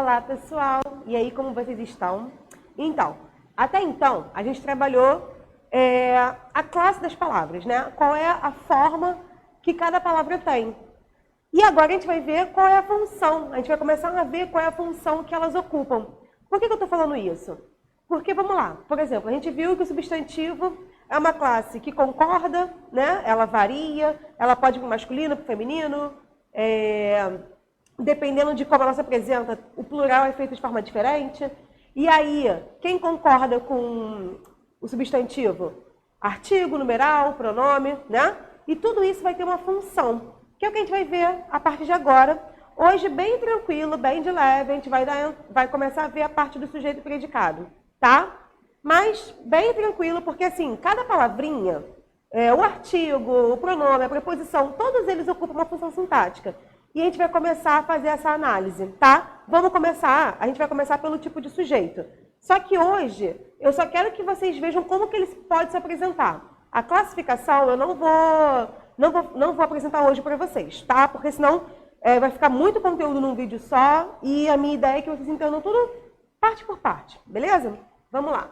Olá, pessoal! E aí, como vocês estão? Então, até então, a gente trabalhou a classe das palavras, né? Qual é a forma que cada palavra tem. E agora a gente vai ver qual é a função. A gente vai começar a ver qual é a função que elas ocupam. Por que eu estou falando isso? Porque, vamos lá, por exemplo, a gente viu que o substantivo é uma classe que concorda, né? Ela varia, ela pode ir para o masculino, para o feminino, dependendo de como ela se apresenta, o plural é feito de forma diferente. E aí, quem concorda com o substantivo? Artigo, numeral, pronome, né? E tudo isso vai ter uma função, que é o que a gente vai ver a partir de agora. Hoje, bem tranquilo, bem de leve, a gente vai começar a ver a parte do sujeito e predicado, tá? Mas bem tranquilo, porque assim, cada palavrinha, o artigo, o pronome, a preposição, todos eles ocupam uma função sintática. E a gente vai começar a fazer essa análise, tá? A gente vai começar pelo tipo de sujeito. Só que hoje, eu só quero que vocês vejam como que eles podem se apresentar. A classificação eu não vou apresentar hoje para vocês, tá? Porque senão vai ficar muito conteúdo num vídeo só e a minha ideia é que vocês entendam tudo parte por parte, beleza? Vamos lá.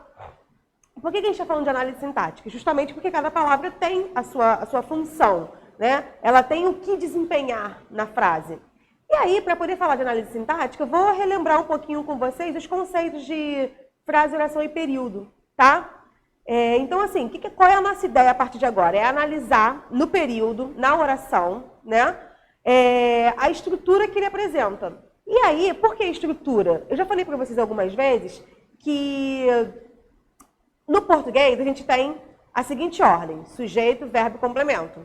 Por que a gente está falando de análise sintática? Justamente porque cada palavra tem a sua função, né? Ela tem o que desempenhar na frase. E aí, para poder falar de análise sintática, eu vou relembrar um pouquinho com vocês os conceitos de frase, oração e período, tá? Então, assim, qual é a nossa ideia a partir de agora? É analisar no período, na oração, né? A estrutura que ele apresenta. E aí, por que estrutura? Eu já falei para vocês algumas vezes que no português a gente tem a seguinte ordem: sujeito, verbo e complemento.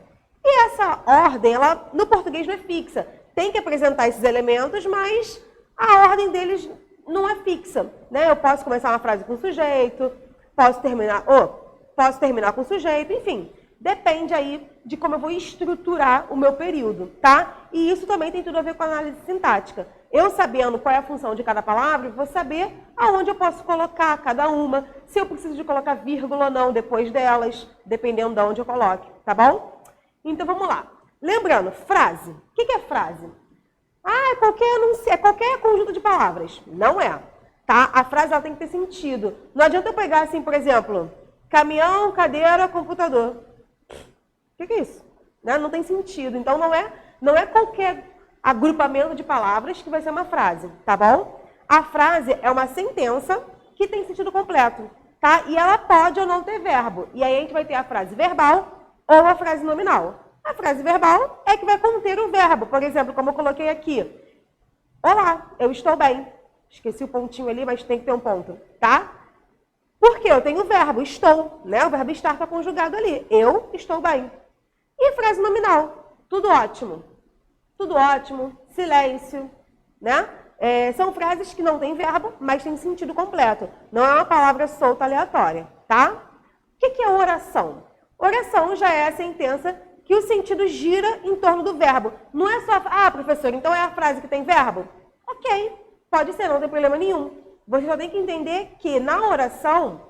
E essa ordem, ela no português não é fixa. Tem que apresentar esses elementos, mas a ordem deles não é fixa, né? Eu posso começar uma frase com sujeito, posso terminar com sujeito, enfim. Depende aí de como eu vou estruturar o meu período, tá? E isso também tem tudo a ver com a análise sintática. Eu sabendo qual é a função de cada palavra, vou saber aonde eu posso colocar cada uma, se eu preciso de colocar vírgula ou não depois delas, dependendo de onde eu coloque, tá bom? Então, vamos lá. Lembrando, frase. O que é frase? É qualquer conjunto de palavras. Não é. Tá? A frase ela tem que ter sentido. Não adianta eu pegar assim, por exemplo, caminhão, cadeira, computador. O que é isso? Né? Não tem sentido. Então, não é qualquer agrupamento de palavras que vai ser uma frase, tá bom? A frase é uma sentença que tem sentido completo, tá? E ela pode ou não ter verbo. E aí a gente vai ter a frase verbal ou a frase nominal. A frase verbal é que vai conter o verbo. Por exemplo, como eu coloquei aqui. Olá, eu estou bem. Esqueci o pontinho ali, mas tem que ter um ponto, tá? Porque eu tenho o verbo estou, né? O verbo estar está conjugado ali. Eu estou bem. E a frase nominal? Tudo ótimo. Tudo ótimo, silêncio, né? São frases que não têm verbo, mas têm sentido completo. Não é uma palavra solta aleatória, tá? O que é oração? Oração já é a sentença que o sentido gira em torno do verbo. Não é só, professor, então é a frase que tem verbo? Ok, pode ser, não tem problema nenhum. Você só tem que entender que na oração,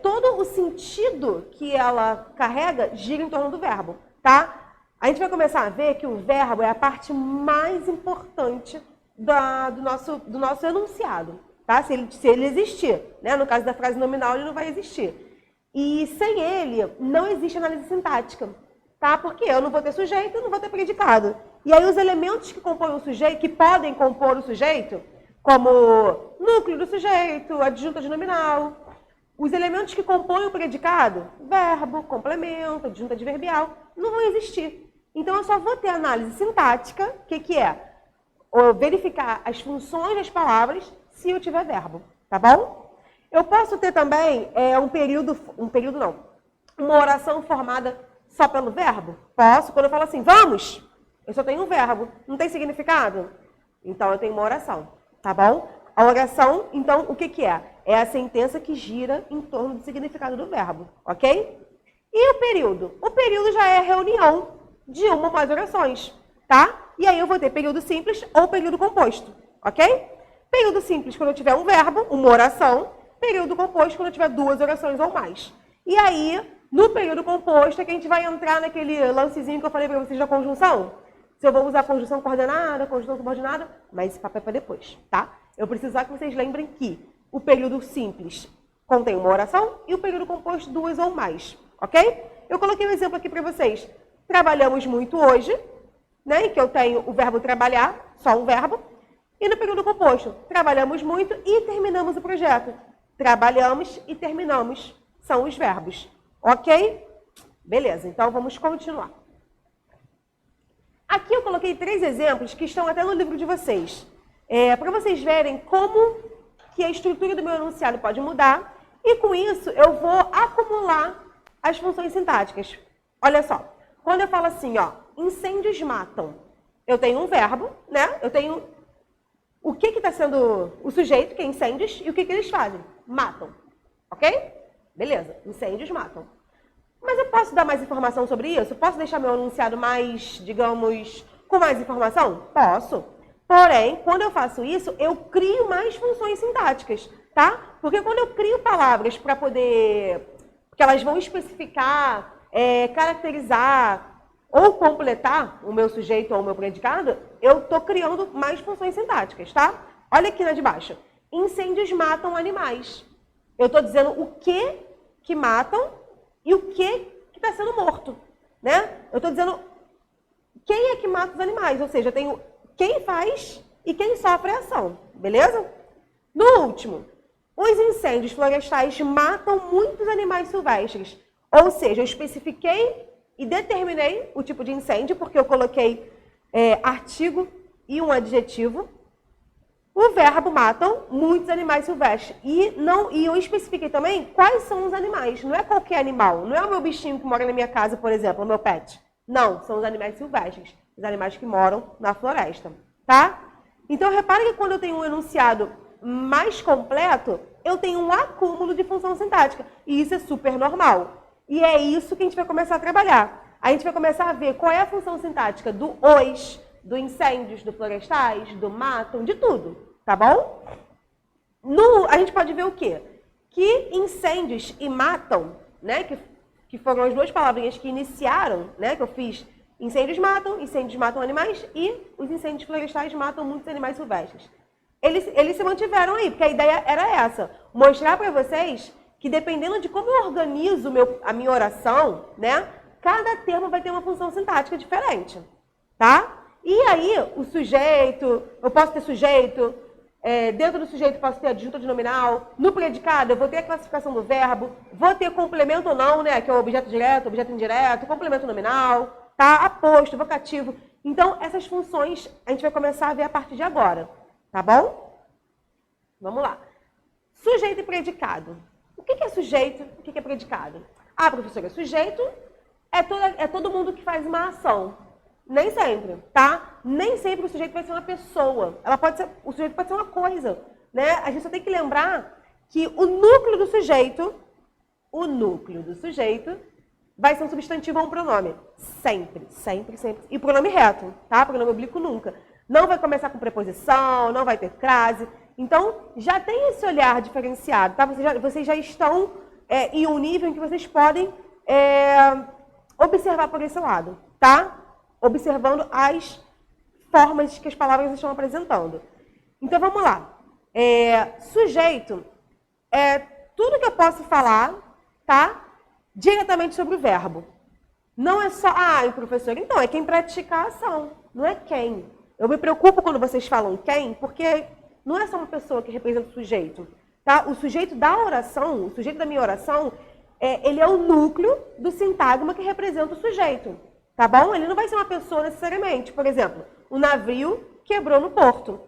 todo o sentido que ela carrega gira em torno do verbo, tá? A gente vai começar a ver que o verbo é a parte mais importante do nosso enunciado, tá? Se ele existir, né? No caso da frase nominal, ele não vai existir. E sem ele, não existe análise sintática, tá? Porque eu não vou ter sujeito, eu não vou ter predicado. E aí os elementos que compõem o sujeito, que podem compor o sujeito, como núcleo do sujeito, adjunta de nominal, os elementos que compõem o predicado, verbo, complemento, adjunta adverbial, não vão existir. Então eu só vou ter análise sintática, que é verificar as funções das palavras se eu tiver verbo, tá bom? Eu posso ter também uma oração formada só pelo verbo? Posso. Quando eu falo assim, vamos, eu só tenho um verbo. Não tem significado? Então eu tenho uma oração, tá bom? A oração, então, o que é? É a sentença que gira em torno do significado do verbo, ok? E o período? O período já é a reunião de uma ou mais orações, tá? E aí eu vou ter período simples ou período composto, ok? Período simples quando eu tiver um verbo, uma oração. Período composto quando eu tiver duas orações ou mais. E aí, no período composto é que a gente vai entrar naquele lancezinho que eu falei para vocês da conjunção. Se eu vou usar conjunção coordenada, conjunção subordinada, mas esse papo é para depois, tá? eu preciso só que vocês lembrem que o período simples contém uma oração e o período composto duas ou mais, ok? Eu coloquei um exemplo aqui para vocês. Trabalhamos muito hoje, né, em que eu tenho o verbo trabalhar, só um verbo, e no período composto, trabalhamos muito e terminamos o projeto. Trabalhamos e terminamos, são os verbos, ok? Beleza, então vamos continuar. Aqui eu coloquei 3 exemplos que estão até no livro de vocês, para vocês verem como que a estrutura do meu enunciado pode mudar, e com isso eu vou acumular as funções sintáticas. Olha só, quando eu falo assim, ó, incêndios matam, eu tenho um verbo, né? Eu tenho o que está sendo o sujeito, que é incêndios, e o que eles fazem? Matam, ok? Beleza, incêndios matam. Mas eu posso dar mais informação sobre isso? Posso deixar meu enunciado mais, digamos, com mais informação? Posso. Porém, quando eu faço isso, eu crio mais funções sintáticas, tá? Porque quando eu crio palavras para poder... Porque elas vão especificar, caracterizar ou completar o meu sujeito ou o meu predicado, eu estou criando mais funções sintáticas, tá? Olha aqui na de baixo. Incêndios matam animais. Eu estou dizendo o que matam e o que está sendo morto, né? Eu estou dizendo quem é que mata os animais, ou seja, eu tenho quem faz e quem sofre a ação, beleza? No último, os incêndios florestais matam muitos animais silvestres, ou seja, eu especifiquei e determinei o tipo de incêndio, porque eu coloquei artigo e um adjetivo. O verbo matam muitos animais silvestres. E eu especifiquei também quais são os animais. Não é qualquer animal. Não é o meu bichinho que mora na minha casa, por exemplo, o meu pet. Não, são os animais silvestres. Os animais que moram na floresta. Tá? Então, repare que quando eu tenho um enunciado mais completo, eu tenho um acúmulo de função sintática. E isso é super normal. E é isso que a gente vai começar a trabalhar. A gente vai começar a ver qual é a função sintática do os, do incêndios, do florestais, do matam, de tudo, tá bom? A gente pode ver o quê? Que incêndios e matam, né, que foram as duas palavrinhas que iniciaram, né, que eu fiz, incêndios matam animais, e os incêndios florestais matam muitos animais silvestres. Eles se mantiveram aí, porque a ideia era essa, mostrar para vocês que dependendo de como eu organizo a minha oração, né, cada termo vai ter uma função sintática diferente, tá? E aí, o sujeito, eu posso ter sujeito, dentro do sujeito posso ter adjunto nominal, no predicado eu vou ter a classificação do verbo, vou ter complemento ou não, né, que é o objeto direto, objeto indireto, complemento nominal, tá? Aposto, vocativo. Então, essas funções a gente vai começar a ver a partir de agora, tá bom? Vamos lá. Sujeito e predicado. O que é sujeito? O que é predicado? Ah, professora, sujeito é todo mundo que faz uma ação. Nem sempre, tá? Nem sempre o sujeito vai ser uma pessoa. O sujeito pode ser uma coisa, né? A gente só tem que lembrar que o núcleo do sujeito vai ser um substantivo ou um pronome. Sempre, sempre, sempre. E pronome reto, tá? Pronome oblíquo nunca. Não vai começar com preposição, não vai ter crase. Então, já tem esse olhar diferenciado, tá? Vocês já estão em um nível em que vocês podem observar por esse lado, tá? Observando as formas que as palavras estão apresentando. Então, vamos lá. Sujeito é tudo que eu posso falar, tá? Diretamente sobre o verbo. Não é só, professor, então, é quem pratica a ação, não é quem. Eu me preocupo quando vocês falam quem, porque não é só uma pessoa que representa o sujeito, tá? O sujeito da oração, o sujeito da minha oração, ele é o núcleo do sintagma que representa o sujeito. Tá bom? Ele não vai ser uma pessoa necessariamente. Por exemplo, o navio quebrou no porto.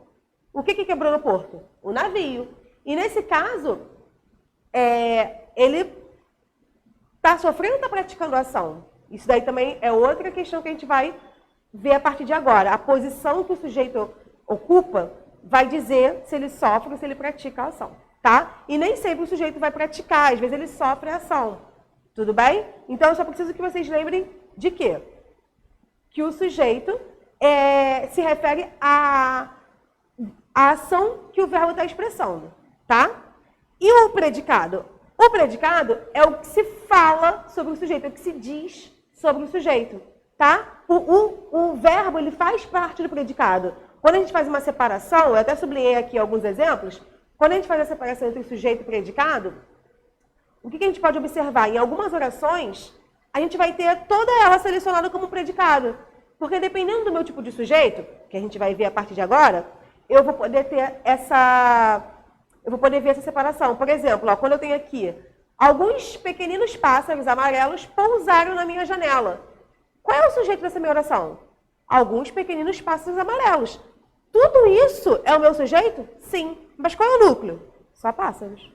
O que quebrou no porto? O navio. E nesse caso, ele está sofrendo ou está praticando a ação? Isso daí também é outra questão que a gente vai ver a partir de agora. A posição que o sujeito ocupa vai dizer se ele sofre ou se ele pratica a ação. Tá? E nem sempre o sujeito vai praticar. Às vezes ele sofre a ação. Tudo bem? Então, eu só preciso que vocês lembrem de quê? Que o sujeito se refere à ação que o verbo está expressando, tá? E o predicado? O predicado é o que se fala sobre o sujeito, é o que se diz sobre o sujeito, tá? O verbo, ele faz parte do predicado. quando a gente faz uma separação, eu até sublinhei aqui alguns exemplos, quando a gente faz a separação entre sujeito e predicado, o que a gente pode observar? Em algumas orações, a gente vai ter toda ela selecionada como predicado. Porque dependendo do meu tipo de sujeito, que a gente vai ver a partir de agora, eu vou poder ter essa separação. Por exemplo, ó, quando eu tenho aqui, alguns pequeninos pássaros amarelos pousaram na minha janela. Qual é o sujeito dessa minha oração? Alguns pequeninos pássaros amarelos. Tudo isso é o meu sujeito? Sim. Mas qual é o núcleo? Só pássaros.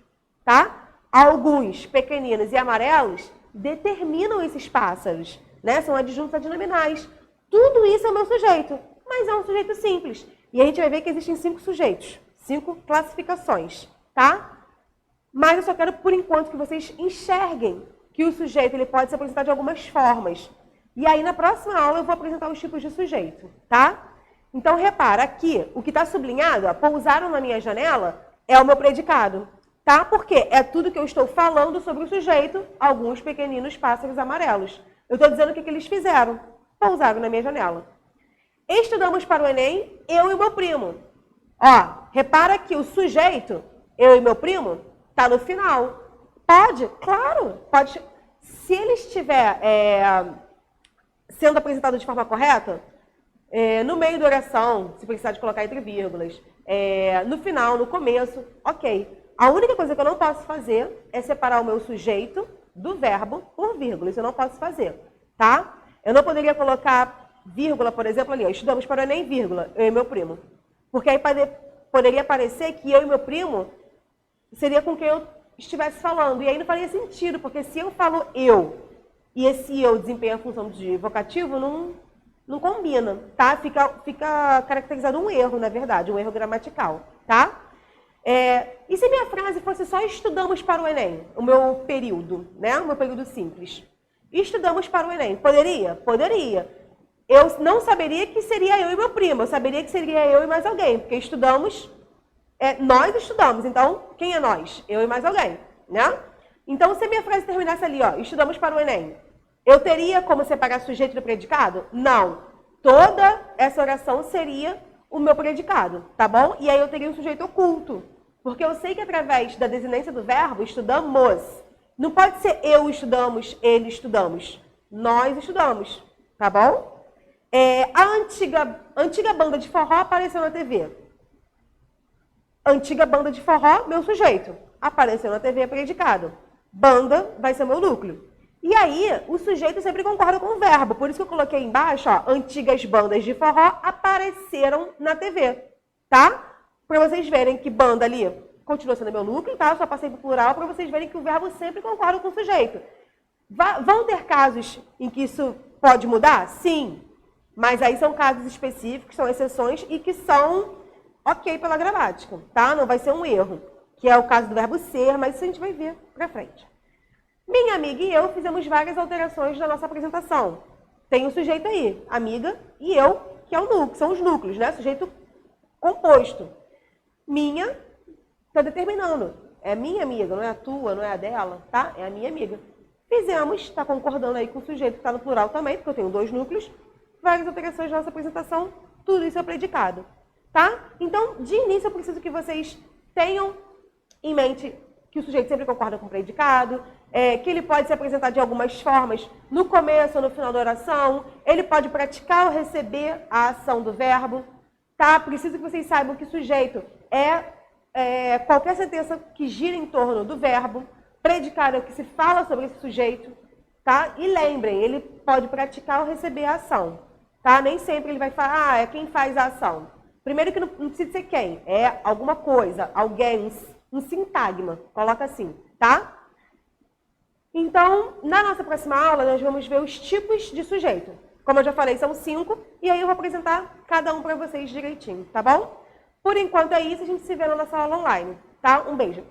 Tá? Alguns pequeninos e amarelos determinam esses pássaros, né? São adjuntos adnominais. Tudo isso é o meu sujeito, mas é um sujeito simples. E a gente vai ver que existem 5 sujeitos, 5 classificações, tá? Mas eu só quero, por enquanto, que vocês enxerguem que o sujeito ele pode se apresentar de algumas formas. E aí, na próxima aula, eu vou apresentar os tipos de sujeito, tá? Então, repara, aqui, o que está sublinhado, ó, pousaram na minha janela, é o meu predicado, tá? Porque é tudo que eu estou falando sobre o sujeito, alguns pequeninos pássaros amarelos. Eu estou dizendo o que eles fizeram. Pousaram na minha janela. Estudamos para o Enem, eu e meu primo. Ó, repara que o sujeito, eu e meu primo, está no final. Pode? Claro, pode. Se ele estiver sendo apresentado de forma correta, no meio da oração, se precisar de colocar entre vírgulas, no final, no começo, ok. A única coisa que eu não posso fazer é separar o meu sujeito do verbo por vírgula. Isso eu não posso fazer, tá? Eu não poderia colocar vírgula, por exemplo, ali, ó, estudamos para o Enem, vírgula, eu e meu primo. Porque aí poderia parecer que eu e meu primo seria com quem eu estivesse falando. E aí não faria sentido, porque se eu falo eu e esse eu desempenha a função de vocativo, não combina, tá? Fica caracterizado um erro, na verdade, um erro gramatical, tá? E se minha frase fosse só estudamos para o Enem, o meu período, né? O meu período simples. Estudamos para o Enem. Poderia? Poderia. Eu não saberia que seria eu e meu primo, eu saberia que seria eu e mais alguém, porque estudamos, nós estudamos, então quem é nós? Eu e mais alguém, né? Então, se a minha frase terminasse ali, ó, estudamos para o Enem, eu teria como separar sujeito do predicado? Não. Toda essa oração seria o meu predicado, tá bom? E aí eu teria um sujeito oculto, porque eu sei que através da desinência do verbo, estudamos, não pode ser eu estudamos, ele estudamos. Nós estudamos, tá bom? A antiga banda de forró apareceu na TV. Antiga banda de forró, meu sujeito. Apareceu na TV, predicado. Banda vai ser meu núcleo. E aí, o sujeito sempre concorda com o verbo. Por isso que eu coloquei embaixo, ó, antigas bandas de forró apareceram na TV, tá? Para vocês verem que banda ali continua sendo meu núcleo, tá? Eu só passei para o plural para vocês verem que o verbo sempre concorda com o sujeito. Vão ter casos em que isso pode mudar? Sim. Mas aí são casos específicos, são exceções e que são ok pela gramática, tá? Não vai ser um erro, que é o caso do verbo ser, mas isso a gente vai ver para frente. Minha amiga e eu fizemos várias alterações na nossa apresentação. Tem o sujeito aí, amiga e eu, que é o núcleo, são os núcleos, né? Sujeito composto. Minha está determinando. É minha amiga, não é a tua, não é a dela, tá? É a minha amiga. Fizemos, está concordando aí com o sujeito que está no plural também, porque eu tenho 2 núcleos, várias alterações na nossa apresentação, tudo isso é predicado, tá? Então, de início, eu preciso que vocês tenham em mente que o sujeito sempre concorda com o predicado, que ele pode se apresentar de algumas formas no começo ou no final da oração, ele pode praticar ou receber a ação do verbo, tá? Preciso que vocês saibam que sujeito é qualquer sentença que gira em torno do verbo, predicado é o que se fala sobre esse sujeito, tá? E lembrem, ele pode praticar ou receber a ação, tá? Nem sempre ele vai falar, é quem faz a ação. Primeiro que não precisa ser quem, é alguma coisa, alguém, um sintagma, coloca assim, tá? Então, na nossa próxima aula, nós vamos ver os tipos de sujeito. Como eu já falei, são 5, e aí eu vou apresentar cada um para vocês direitinho, tá bom? Por enquanto é isso, a gente se vê na nossa aula online, tá? Um beijo!